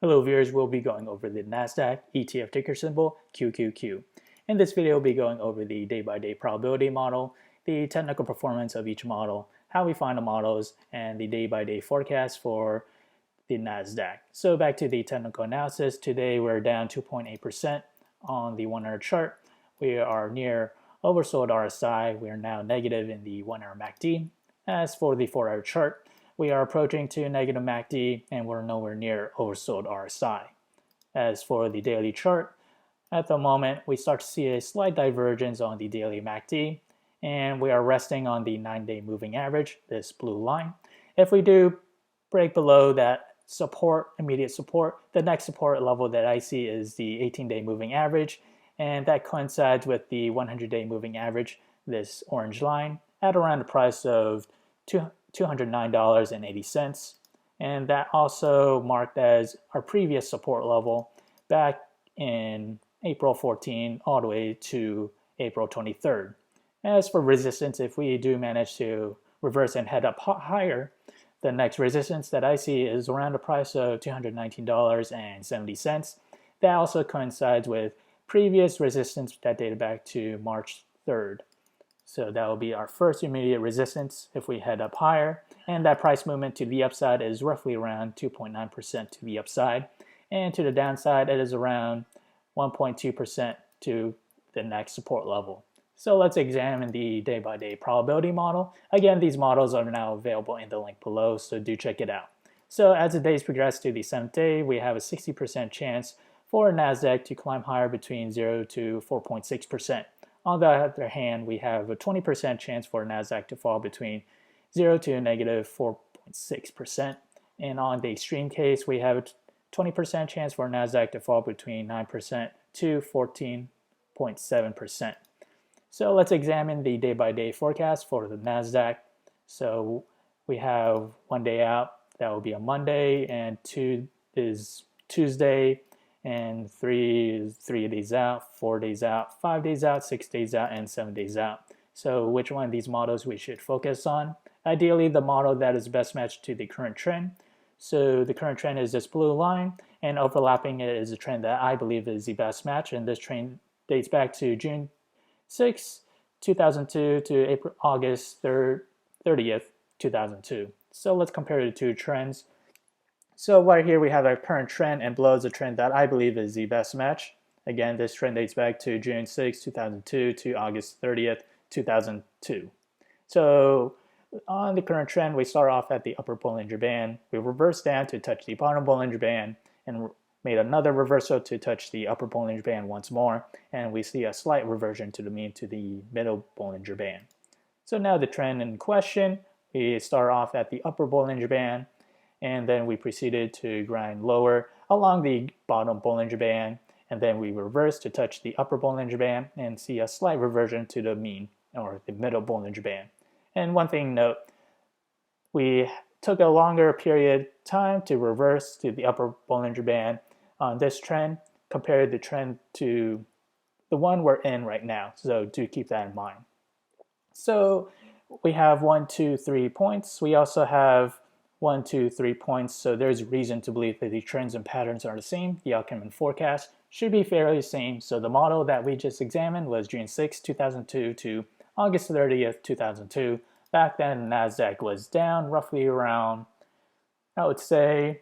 Hello viewers, we'll be going over the Nasdaq ETF ticker symbol QQQ. In this video, we'll be going over the day-by-day probability model, the technical performance of each model, how we find the models, and the day-by-day forecast for the Nasdaq. So back to the technical analysis. Today we're down 2.8% on the 1 hour chart. We are near oversold RSI. We are now negative in the 1 hour MACD. As for the 4 hour chart, we are approaching to negative MACD and we're nowhere near oversold RSI. As for the daily chart, at the moment we start to see a slight divergence on the daily MACD and we are resting on the 9-day moving average, this blue line. If we do break below that support, immediate support, the next support level that I see is the 18-day moving average, and that coincides with the 100-day moving average, this orange line, at around the price of $209.80, and that also marked as our previous support level back in April 14 all the way to April 23rd. As for resistance, if we do manage to reverse and head up higher, the next resistance that I see is around the price of $219.70. That also coincides with previous resistance that dated back to March 3rd. So that will be our first immediate resistance if we head up higher. And that price movement to the upside is roughly around 2.9% to the upside. And to the downside, it is around 1.2% to the next support level. So let's examine the day-by-day probability model. Again, these models are now available in the link below, so do check it out. So as the days progress to the 7th day, we have a 60% chance for Nasdaq to climb higher between 0 to 4.6%. On the other hand, we have a 20% chance for Nasdaq to fall between 0 to negative 4.6%. And on the extreme case, we have a 20% chance for Nasdaq to fall between 9% to 14.7%. So let's examine the day-by-day forecast for the Nasdaq. So we have 1 day out, that will be a Monday, and 2 is Tuesday, and 3 is 3 days out, 4 days out, 5 days out, 6 days out, and 7 days out. So which one of these models we should focus on? Ideally, the model that is best matched to the current trend. So the current trend is this blue line, and overlapping it is a trend that I believe is the best match, and this trend dates back to June 6, 2002 to August 30th, 2002. So let's compare the two trends. So right here we have our current trend, and below is a trend that I believe is the best match. Again, this trend dates back to June 6, 2002 to August 30th, 2002. So on the current trend, we start off at the upper Bollinger Band. We reverse down to touch the bottom Bollinger Band and made another reversal to touch the upper Bollinger Band once more, and we see a slight reversion to the mean to the middle Bollinger Band. So now the trend in question, we start off at the upper Bollinger Band, and then we proceeded to grind lower along the bottom Bollinger Band, and then we reverse to touch the upper Bollinger Band and see a slight reversion to the mean or the middle Bollinger Band. And one thing note, we took a longer period time to reverse to the upper Bollinger Band on this trend compared the trend to the one we're in right now, so do keep that in mind. So we have 1, 2, 3 points. We also have 1, 2, 3 points, so there's reason to believe that the trends and patterns are the same. The outcome and forecast should be fairly the same. So the model that we just examined was June 6, 2002 to August 30th, 2002. Back then, Nasdaq was down roughly around, I would say,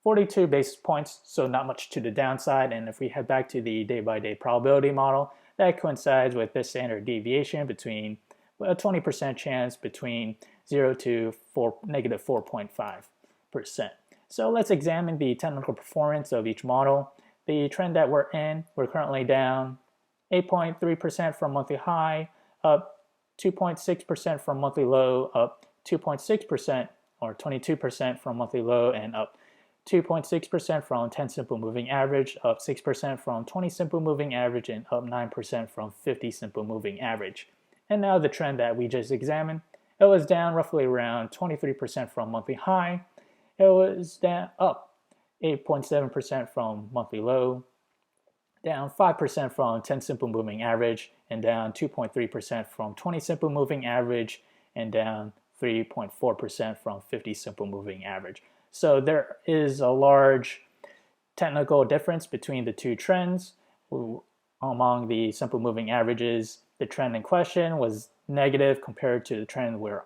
42 basis points, so not much to the downside. And if we head back to the day-by-day probability model, that coincides with this standard deviation between a 20% chance between 0 to negative 4.5%. So let's examine the technical performance of each model. The trend that we're in, we're currently down 8.3% from monthly high, up 2.6% from monthly low, up 2.6% or 22% from monthly low, and up 2.6% from 10 simple moving average, up 6% from 20 simple moving average, and up 9% from 50 simple moving average. And now the trend that we just examined, it was down roughly around 23% from monthly high. It was down up 8.7% from monthly low, down 5% from 10 simple moving average, and down 2.3% from 20 simple moving average, and down 3.4% from 50 simple moving average. So there is a large technical difference between the two trends. Among the simple moving averages, the trend in question was negative compared to the trend we're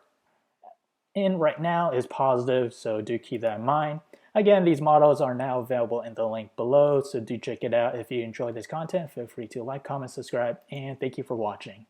in right now is positive, so do keep that in mind. Again, these models are now available in the link below, so do check it out. If you enjoyed this content, feel free to like, comment, subscribe, and thank you for watching.